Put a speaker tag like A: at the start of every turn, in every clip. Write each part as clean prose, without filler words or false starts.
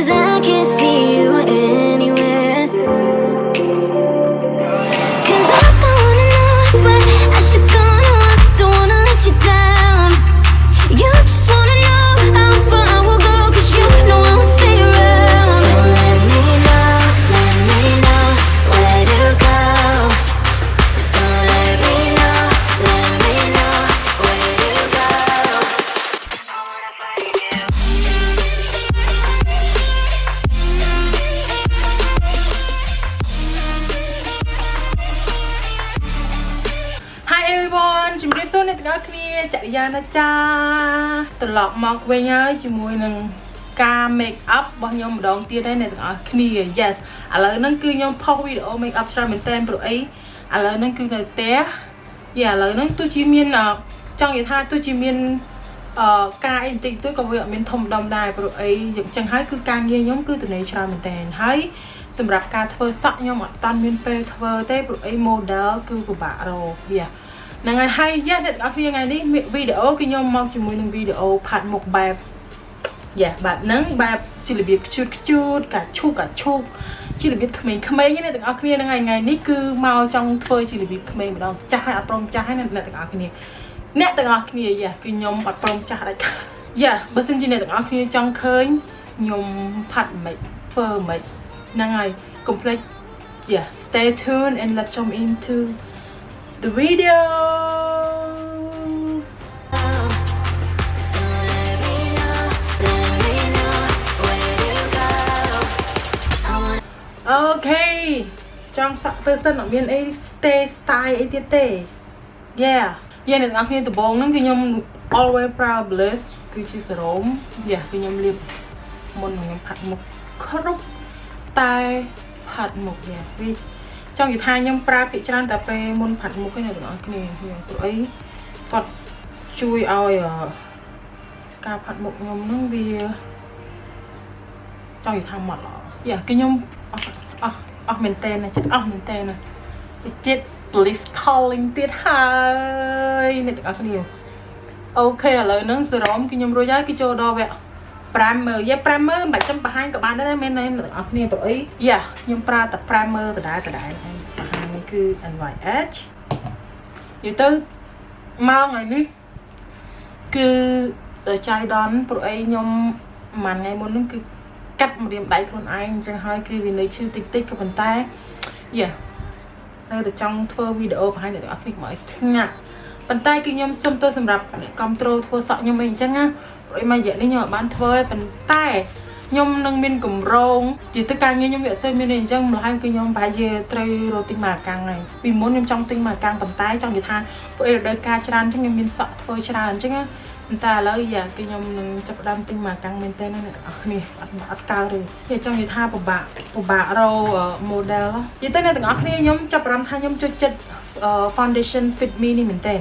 A: 'cause I can't see you anywhere. 'Cause I wanna know is where I should go. No, I don't wanna let you down. You just wanna know how far I will go, 'cause you know I will stay around. So let me know where to go. So let me know where to go. I wanna find you.
B: Hi everyone ជំរាបសួរអ្នកទាំងអស់គ្នាចរិយាណាចាត្រឡប់មកវិញហើយជាមួយនឹងការ make up របស់ខ្ញុំម្ដងទៀតហើយអ្នកទាំងអស់គ្នា yes ឥឡូវហ្នឹងគឺខ្ញុំផុសវីដេអូ make up ច្រើនមែនតើព្រោះអីឥឡូវហ្នឹងគឺនៅផ្ទះឥឡូវហ្នឹងទោះជាមានចង់និយាយថាទោះជាមានការអីបន្តិចទៅក៏វាអត់មានធំដុំដែរព្រោះអីយ៉ាងចឹងហើយគឺការងារខ្ញុំគឺទំនេរច្រើនមែនតើហើយសម្រាប់ការធ្វើសក់ខ្ញុំអត់តាន់មានពេលធ្វើទេព្រោះអី model គឺពិបាករកហ្នឹងហើយអ្នកទាំងអស់គ្នាថ្ងៃនេះវីដេអូគឺខ្ញុំមកជាមួយនឹងវីដេអូផាត់មុខបែបបែបហ្នឹងបែបជារបៀបខ្ជូតកាឈូកជារបៀបក្មេងៗនេះអ្នកទាំងអស់គ្នាហ្នឹងហើយថ្ងៃនេះគឺមកចង់ធ្វើជារបៀបក្មេងម្ដងចាស់ហើយអត់ព្រមចាស់ហើយអ្នកទាំងអស់គ្នាគឺខ្ញុំអត់ព្រមចាស់ដាច់ខាតបើសិនជាអ្នកទាំងអស់គ្នាចង់ឃើញខ្ញុំផាត់មិនធ្វើមិនហ្នឹងហើយកុំភ្លេចstay tuned and let's jump into the video. Okay ចង់សាក់ទៅសិនអត់មានអី stay style អីទៀតទេអ្នកទាំងអស់គ្នាដំបូងហ្នឹងគឺខ្ញុំ always proud bliss គឺជាសេរ៉ូមគឺខ្ញុំលាបមុននឹងខ្ញុំផាត់មុខគ្រប់តែផាត់មុខវាចង់និយាយថាខ្ញុំប្រើភាគច្រើនតែពេលមុនផាត់មុខឯងអ្នកទាំងអស់គ្នាព្រោះអីគាត់ជួយឲ្យការផាត់មុខខ្ញុំហ្នឹងវាចង់និយាយថាម៉ត់ល្អគឺខ្ញុំអស់មែនតើចិត្តអស់មែនតើទៀត police calling ទៀតហើយអ្នកទាំងអស់គ្នាអូខេឥឡូវហ្នឹងសេរ៉ូមគឺខ្ញុំរួចហើយគឺចូលដល់វគ្គprimer primer មិនបាច់ចាំបង្ហាញក៏បានដែរមែនអ្នកទាំងអស់គ្នាព្រោះអីខ្ញុំប្រើតែ primer ដដែលបង្ហាញនេះគឺ NYH និយាយទៅមកថ្ងៃនេះគឺចៃដន្យព្រោះអីខ្ញុំមួយថ្ងៃមុនហ្នឹងគឺកាត់ម្រាមដៃខ្លួនឯងអញ្ចឹងហើយគឺវានៅឈឺតិចក៏ប៉ុន្តែនៅតែចង់ធ្វើវីដេអូបង្ហាញអ្នកទាំងអស់គ្នាកុំឲ្យស្ងាត់ប៉ុន្តែគឺខ្ញុំសុំទៅសម្រាប់អ្នកគ្រប់ត្រូលធ្វើសក់ខ្ញុំអីអញ្ចឹងណាព្រោះមួយរយៈនេះខ្ញុំអត់បានធ្វើទេប៉ុន្តែខ្ញុំនឹងមានកម្រងជាទៅការងារខ្ញុំវាអត់សូវមានទេអញ្ចឹងម្ល៉េះគឺខ្ញុំប្រហែលជាត្រូវរកទិញមកអាកាំងហើយពីមុនខ្ញុំចង់ទិញមកអាកាំងប៉ុន្តែចង់និយាយថាព្រោះរដូវកាលច្រើនអញ្ចឹងខ្ញុំមានសក់ធ្វើច្រើនអញ្ចឹងណាប៉ុន្តែឥឡូវគឺខ្ញុំនឹងចាប់ផ្ដើមទិញមកអាកាំងមែនតើអ្នកទាំងអស់គ្នាអត់កើទេចង់និយាយថាពិបាករក model និយាយទៅអ្នកទាំងអស់គ្នាខ្ញុំចាប់អារម្មណ៍ថាខ្ញុំចូលចិត្ត foundation fit me នេះមែនតើ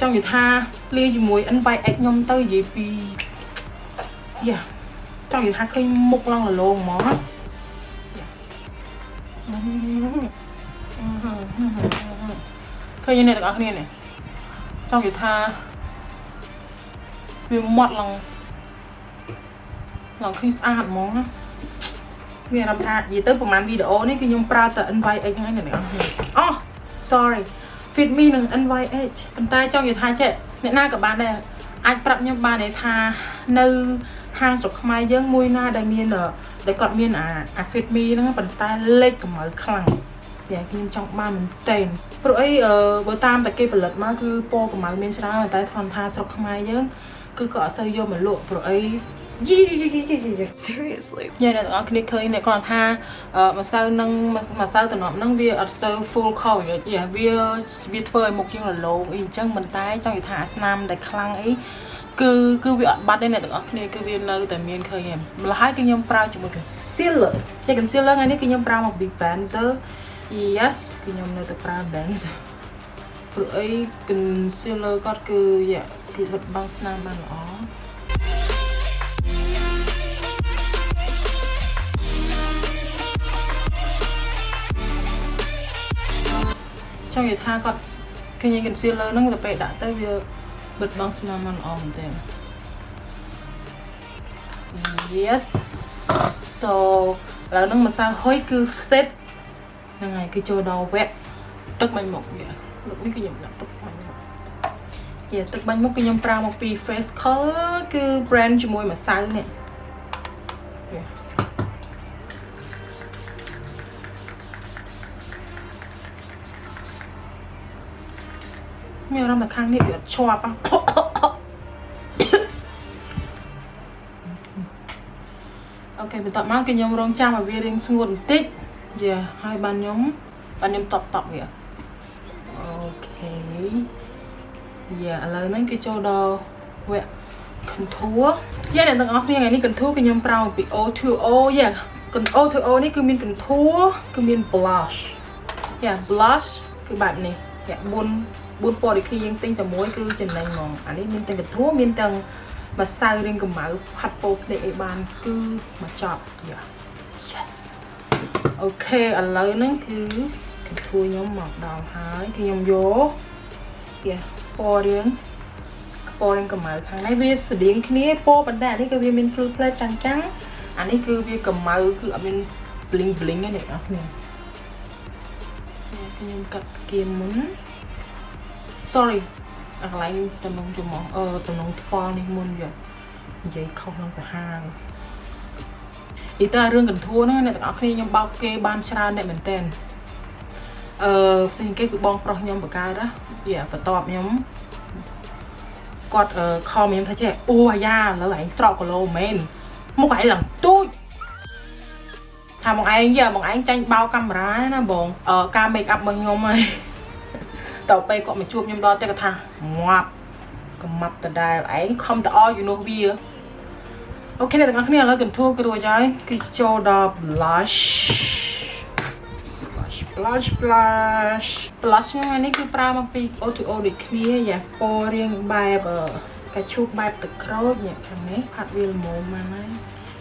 B: ចង់និយាយថាលាយជាមួយ NYX ខ្ញុំទៅនិយាយពីចង់និយាយថាឃើញមុខឡើងលលោងហ្មងឃើញអ្នកទាំងអស់គ្នានេះចង់និយាយថាវាម៉ត់ឡើងឃើញស្អាតហ្មងណាវាអារម្មណ៍ថានិយាយទៅប្រហែលវីដេអូនេះគឺខ្ញុំប្រើតែ NYX ហ្នឹងឯងអ្នកទាំងអស់គ្នាsorry fit me នឹង NYH ប៉ុន្តែចង់និយាយថាចេះអ្នកណាក៏បានដែរអាចប្រាប់ខ្ញុំបានទេថានៅហាងស្រុកខ្មែរយើងមួយណាដែលមានដែលគាត់មានអា fit me ហ្នឹងប៉ុន្តែលេខកម្ៅខ្លាំងខ្ញុំចង់បានមែនតើព្រោះអីបើតាមតែគេផលិតមកគឺពណ៌កម្ៅមានច្រើនតែធម្មតាស្រុកខ្មែរយើងគឺក៏អត់សូវយកមកលក់ព្រោះអី seriously អ្នកទាំងអស់គ្នាឃើញអ្នកគាត់ថាម្សៅនឹងម្សៅតំណប់ហ្នឹងវាអត់សូវ full coverage វាធ្វើឲ្យមុខយើងរលោងអីអញ្ចឹងមិនតែចង់និយាយថាអាស្នាមដែលខ្លាំងអីគឺវាអត់បាត់ទេអ្នកទាំងអស់គ្នាគឺវានៅតែមានឃើញឯងម្ល៉េះហើយគឺខ្ញុំប្រើជាមួយ concealer តែ concealer ថ្ងៃនេះគឺខ្ញុំប្រើមក Big Banzer yes គឺខ្ញុំនៅតែប្រើ Banzer ព្រោះអី concealer គាត់គឺបិទបាំងស្នាមបានល្អចង់និយាយថាគាត់ឃើញ concealer ហ្នឹងទៅពេលដាក់ទៅវាបិទបាំងស្នាមបានល្អមែនទេ yes so ឥឡូវហ្នឹងម្សៅហុយគឺ set ហ្នឹងហើយគឺចូលដល់វគ្គទឹកបាញ់មុខវាលោកនេះគឺខ្ញុំដាក់ទឹកបាញ់មុខទឹកបាញ់មុខគឺខ្ញុំប្រើមកពី face color គឺ brand ជាមួយម្សៅនេះមានអារម្មណ៍ថាខាងនេះវាអត់ជាប់អូខេបន្ទាប់មកគឺខ្ញុំរងចាំឲ្យវារៀងស្ងួតបន្តិចហើយបានខ្ញុំតបវាអូខេឥឡូវហ្នឹងគឺចូលដល់វគ្គ contour អ្នកទាំងអស់គ្នាថ្ងៃនេះ contour គឺខ្ញុំប្រើពី O2O O2O នេះគឺមាន contour គឺមាន blush blush គឺបែបនេះ4ពណ៌ដូចគ្នាយើងទិញតែមួយគឺចំណេញហ្មងអានេះមានទាំង contour មានទាំងម្សៅរៀងកម្ៅផាត់ពោភ្នែកឲ្យបានគឺមកចប់yes អូខេឥឡូវហ្នឹងគឺ contour ខ្ញុំមកដល់ហើយគឺខ្ញុំយកពណ៌រៀងកម្ៅខាងនេះវាស្តៀងគ្នាពណ៌ប៉ុន្តែអានេះគឺវាមាន full plate ចាំងអានេះគឺវាកម្ៅគឺអត់មាន bling ទេអ្នកនរគ្នាខ្ញុំកាត់គៀមមុន sorry អាកន្លែងតំណងចំហតំណងថ្ពាល់នេះមុននិយាយខុសនឹងសាហាវនិយាយទៅរឿង contour ហ្នឹងអ្នកទាំងអស់គ្នាខ្ញុំបោកគេបានច្រើនអ្នកមែនតើផ្សេងគេគឺបងប្រុសខ្ញុំបកកើតណាបន្ទាប់ខ្ញុំគាត់ខំខ្ញុំថាចេះអូអាយ៉ាឥឡូវឯងស្រកគីឡូមែនមុខឯងឡើងទូចថាបងឯងចាញ់បោកាមេរ៉ាណាបងការ make up របស់ខ្ញុំហើយតទៅពេលគាត់មកជួបខ្ញុំដល់តែគាត់ថាងាប់កំមាប់ដដែលឯងខំតអយនោះវាអូខេអ្នកទាំងអស់គ្នាឥឡូវ contour គឺរួចហើយគឺចូលដល់ blush ថ្ងៃនេះគឺប្រើមកពី O2O ដូចគ្នាពណ៌រៀងបែបកាឈូកបែបទឹកក្រូចនេះខាងនេះផាត់វាល្មមមកហើយ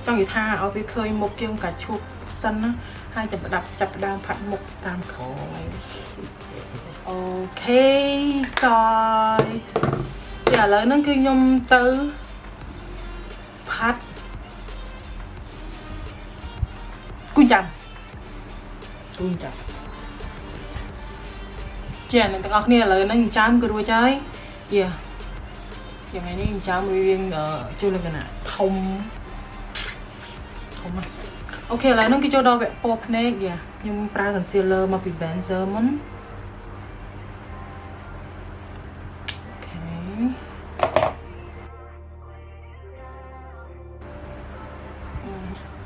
B: ចង់និយាយថាឲ្យវាឃើញមុខយើងកាឈូកសិនណាហើយចាប់ផ្ដើមផាត់មុខតាមក្រោយអូខេតើឥឡូវហ្នឹងគឺខ្ញុំទៅផាត់គូចាំអ្នកទាំងអស់គ្នាឥឡូវហ្នឹងចាំគឺរួចហើយថ្ងៃនេះចាំរៀងជួយលក្ខណៈធំអូខេឥឡូវហ្នឹងគឺចូលដល់វគ្គពណ៌ភ្នែកខ្ញុំប្រើ concealer មកពី Benzer មុន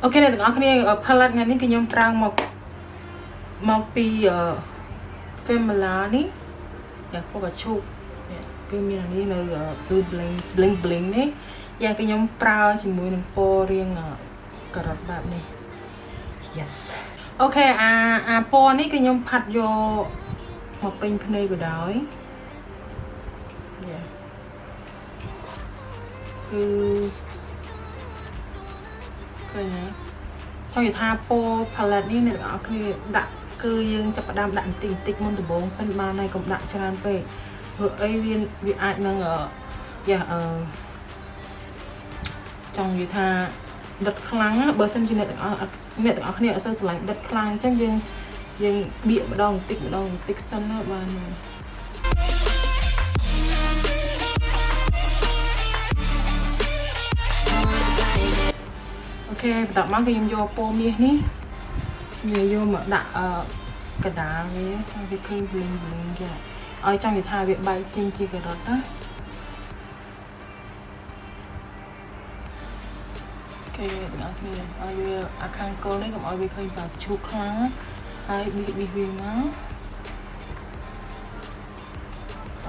B: អូខេអ្នកទាំងអស់គ្នា palette ថ្ងៃនេះគឺខ្ញុំប្រើមកពីFemala នេះពណ៌កាឈូកគឺមានអានេះនៅ blue bling នេះគឺខ្ញុំប្រើជាមួយនឹងពណ៌រៀងការ៉ុតបែបនេះ yes អូខេអាពណ៌នេះគឺខ្ញុំផាត់យកមកពេញភ្នែកបណ្ដោយគឺឃើញទេចង់និយាយថាពណ៌ palette នេះអ្នកទាំងអស់គ្នាដាក់គឺយើងចាប់ផ្ដើមដាក់បន្តិចមុនដំបូងសិនបានហើយកុំដាក់ច្រើនពេកព្រោះអីវាអាចនឹងចង់និយាយថាដិតខ្លាំងបើសិនជាអ្នកទាំងអស់គ្នាអត់សូវស្រឡាញ់ដិតខ្លាំងអញ្ចឹងយើងបៀកម្ដងបន្តិចសិនណាបានអូខេបន្ទាប់មកគឺខ្ញុំយកពណ៌មាសនេះយកមកដាក់កដាលវាឃើញ bling ចាឲ្យចង់និយាយថាវាបែកចេញជាការ៉ុតណាអូខេបងប្អូនឲ្យវាអាខាងគល់នេះកុំឲ្យវាឃើញបែបឈូកខ្លាំងហើយប៊ីវាមក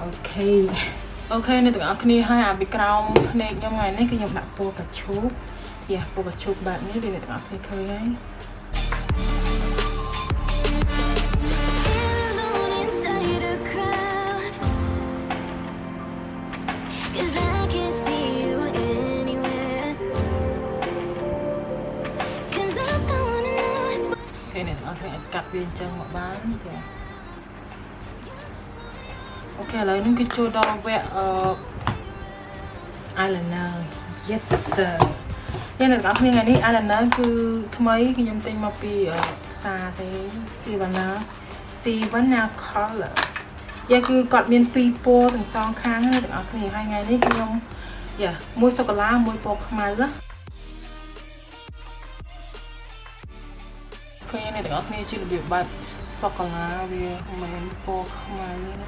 B: អូខេអ្នកទាំងអស់គ្នាហើយអាពីក្រោមភ្នែកខ្ញុំថ្ងៃនេះគឺខ្ញុំដាក់ពណ៌កាឈូកពណ៌កាឈូកបែបនេះវាអ្នកទាំងអស់គ្នាឃើញហើយកាត់វាអញ្ចឹងមកបានអូខេឥឡូវនេះគឺចូលដល់វគ្គeyeliner yes sir nhưng mà các bạn này anh là nó cứ mấy cái nhom tên mà bị xa thế Savannah color giờ cứ cọt miền Pipo từng song kháng này các bạn hai ngày đấy cái nhom dạ môi sô cô la môi bột mai đó cái này các bạn chỉ là biểu bạch sô cô la vì mình bột mai nữa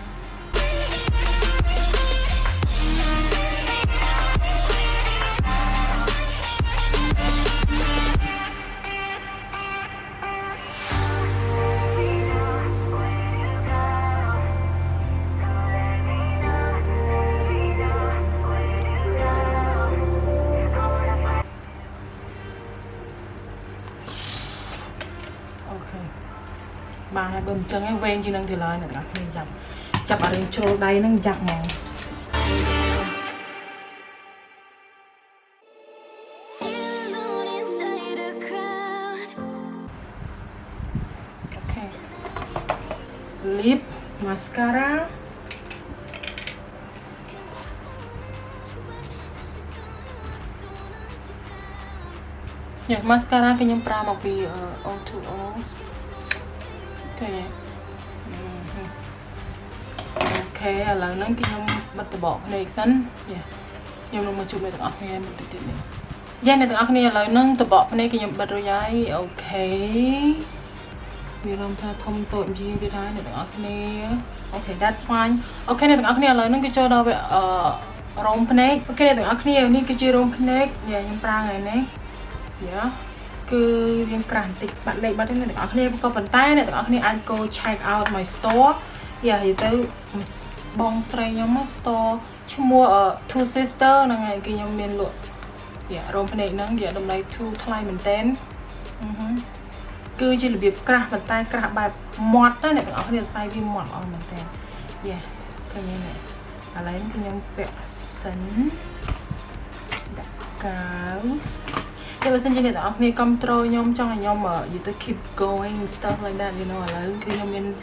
B: bà này bơm chân ấy ven chứ nâng thì lời này các bạn chập ở đây trôi đây nâng chập màu ok lip mascara mascara cái nhóm pra một vì O2O ok ok là nó cái nhóm bắt đầu bỏ này sẵn nhưng mà chụp này tặng nghe một tí này dây này tặng nghe là nó từ bỏ này cái nhóm bắt đầu giấy ok vì làm sao thông tội gì cái này tặng nghe ok that's fine ok này tặng nghe là nó cái cho đâu vậy rong này ok này tặng nghe này cái chơi rong này nhóm pra ngày này yeah cứ viên cản tịch bạn lấy bắt đến này tụi anh có bàn tay này tụi anh go check out my store giờ thì tôi bong sray nhóm store chứ mua ở Two Sister là ngày kia nhóm miền luộc dạ rồi phần này nó giờ đồng này Two thay mình tên cứ chỉ là việc cản bàn tay cản bài mọt đó này tụi anh sai vi mọt ở mình tên dạ cái như này ở lấy cái nhóm vẽ sấn đặc cáo nhưng mà xin chào các bạn, control nhóm trong nhóm mở gì tôi keep going stuff like that, you know là khi nhóm mình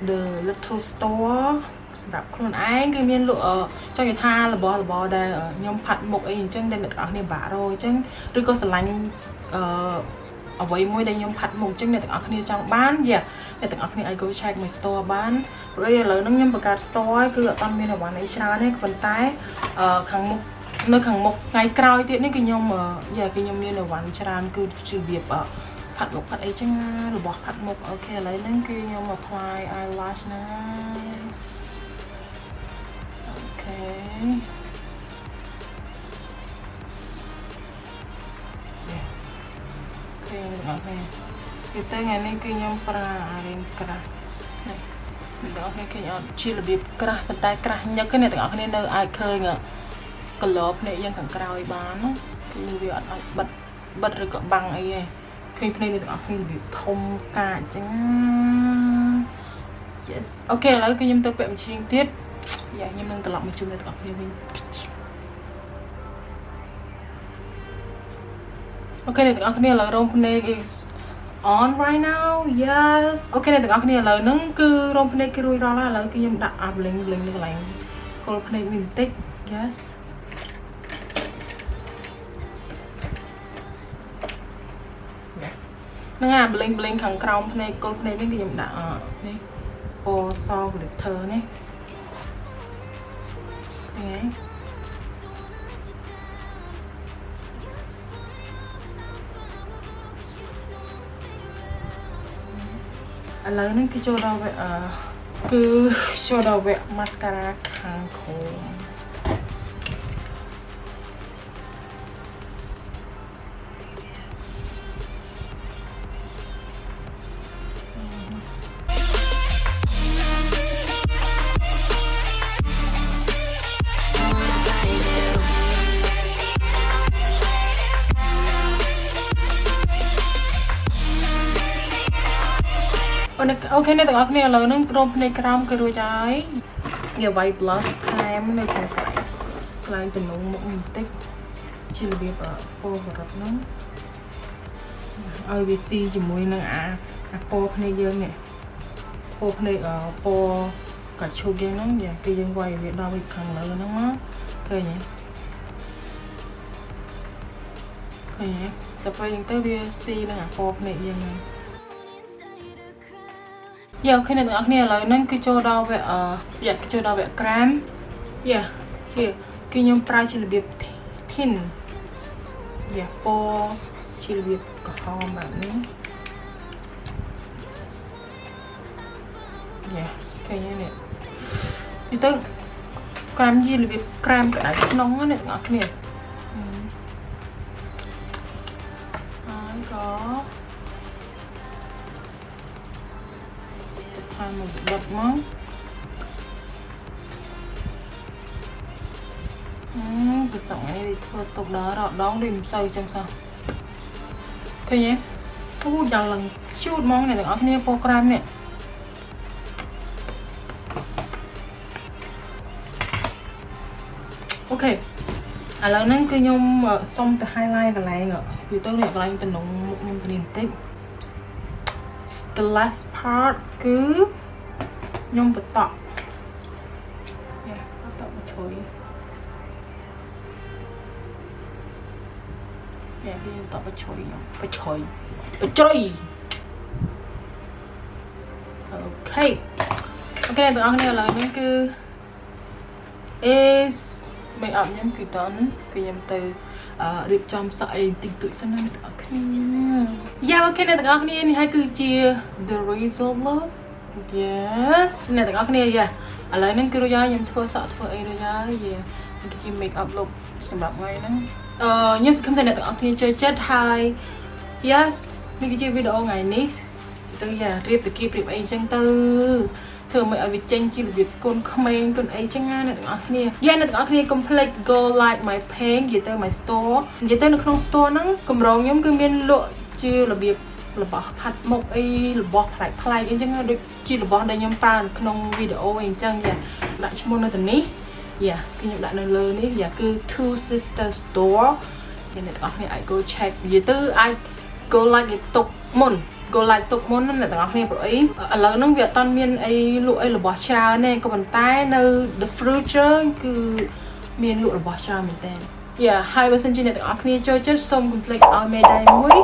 B: the little store đạp con anh cái miền lụa cho người ta là bò đây ở nhóm phạt một ấy chân đây là các bạn bả rồi chân rồi có lạnh ở với môi đây nhóm phạt một chân này các bạn trong bán gì để các bạn ai go check my store bán rồi là nó nhóm bạc store cứ ở tam miền ở bán ấy cha đấy còn tái kháng một nơi khẳng một ngày cào tiện cái nhom mà giờ cái nhom như là quán tràn cứ trừ việc ở phạt một phạt ấy chăng rồi bỏ phạt một ok lấy nên cái nhom mà apply eyelash này ok ok cái tới ngày nay cái nhom pra lên pra này mình đó cái nhom chỉ là việc pra bàn tay pra nhớ cái này tất cả cái nơi ai khơi ngờ cái lớp nàyยัง khẳng cào bán thì việc bật rồi cỡ bằng ấy khi này được khi bị thông cả chẳng ok lấy cái nhâm tập bệnh chi tiết dạ nhâm nâng tập một chung này tập như mình ok này tập này là rong này is on right now yes ok này tập này là nâng cứ rong này cái rồi đó là lấy cái nhâm đặt áp lên cái này còn này mình tích yes nó ngà bling khẳng còng này con này cái gì đã này ô so của đẹp thơ này anh lấy nó cái cho đâu vậy cứ cho đâu vậy mascara kháng khô ok này tụi anh là nó rôm này cam cái đôi trái giờ vậy plus time này còn lại tình huống một mình tích chỉ là việc ở po và rập nó IBC chỉ mùi năng po này dương này po này ở po cả chục dương nó vậy cái dương quay việc đau bị khẳng lớn nó má thôi nhỉ ឃើញតែពេលយើងទៅវាស៊ីនឹងអាពណ៌ភ្នែកយើងហ្នឹងយ៉ាអូខេអ្នកទាំងអស់គ្នាឥឡូវហ្នឹងគឺចូលដល់វគ្គចូលដល់វគ្គក្រាមយ៉ាគឺខ្ញុំប្រើជារបៀប thin យ៉ាពណ៌ជារបៀបក្រហមបែបនេះយ៉ាឃើញទេនេះទៅក្រាមជារបៀបក្រាមក្តៅក្នុងអ្នកទាំងអស់គ្នាហើយក៏ថាមកដុតមកប្រសងនេះធ្វើទុកដល់រដងដូចមិនសូវចឹងសោះឃើញទេអូយ៉ាងឡើងជូតហ្មងអ្នកទាំងអស់គ្នាពណ៌ក្រាមនេះអូខេឥឡូវហ្នឹងគឺខ្ញុំសុំទៅ highlight កន្លែងវាទៅនេះកន្លែងតំណងមុខខ្ញុំទៅនេះបន្តិច the last part គឺខ្ញុំបតក់យ៉ាបតក់មកជួយយ៉ាវាបតក់មកជួយបជ្រុយអូខេអូខេបងប្អូនឥឡូវហ្នឹងគឺ is make up ខ្ញុំគឺតនគឺខ្ញុំទៅរៀបចំសក់អីតិចតួចសិនណាអ្នកទាំងអស់គ្នាយ៉ាអូខេអ្នកទាំងអស់គ្នានេះហើយគឺជា the result look yes អ្នកទាំងអស់គ្នាយ៉ាឥឡូវហ្នឹងគឺរួចហើយខ្ញុំធ្វើសក់ធ្វើអីរួចហើយយ៉ានេះគឺជា make up look សម្រាប់ថ្ងៃហ្នឹងខ្ញុំសង្ឃឹមថាអ្នកទាំងអស់គ្នាចូលចិត្តហើយ yes នេះគឺជាវីដេអូថ្ងៃនេះទៅយ៉ារៀបតាគៀបរៀបអីអញ្ចឹងទៅធ្វើមិនឲ្យវាចេញជារបៀបកូនក្មេងកូនអីចឹងណាអ្នកទាំងអស់គ្នាយ៉ាអ្នកទាំងអស់គ្នា complete go like my page និយាយទៅ my store និយាយទៅនៅក្នុង store ហ្នឹងកម្រងខ្ញុំគឺមានលក់ជារបៀបរបស់ផាត់មុខអីរបស់ផ្លែកអីចឹងដូចជារបស់ដែលខ្ញុំប្រើនៅក្នុងវីដេអូអីអញ្ចឹងយ៉ាដាក់ឈ្មោះនៅទីនេះយ៉ាគឺខ្ញុំដាក់នៅលើនេះយ៉ាគឺ Two Sister Store យ៉ាអ្នកទាំងអស់គ្នាអាច go check និយាយទៅអាច go like ទុកមុនgo like ទុកមុនអ្នកទាំងអស់គ្នាព្រោះអីឥឡូវហ្នឹងវាអត់មានអីលក់អីរបស់ច្រើនទេក៏ប៉ុន្តែនៅ the future គឺមានលក់របស់ច្រើនមែនតើយ៉ាហើយបើសិនជាអ្នកទាំងអស់គ្នាចូលចិត្តសូម complete ឲ្យមេដៃមួយ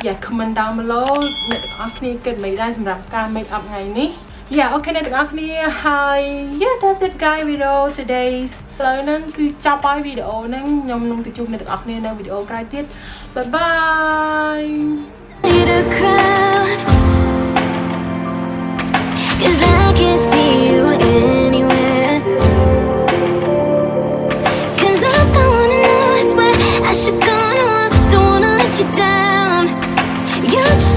B: យ៉ា comment down below អ្នកទាំងអស់គ្នាគិតមិនដែរសម្រាប់ការ make up ថ្ងៃនេះយ៉ាអូខេអ្នកទាំងអស់គ្នាហើយ yeah that's it guys video today ឥឡូវហ្នឹងគឺចប់ហើយវីដេអូហ្នឹងខ្ញុំនឹងទៅជួបអ្នកទាំងអស់គ្នានៅវីដេអូក្រោយទៀត bye bye
A: the crowd, 'cause I can't see you anywhere. 'Cause I don't wanna know, I swear I should go, no, I don't wanna let you down. You just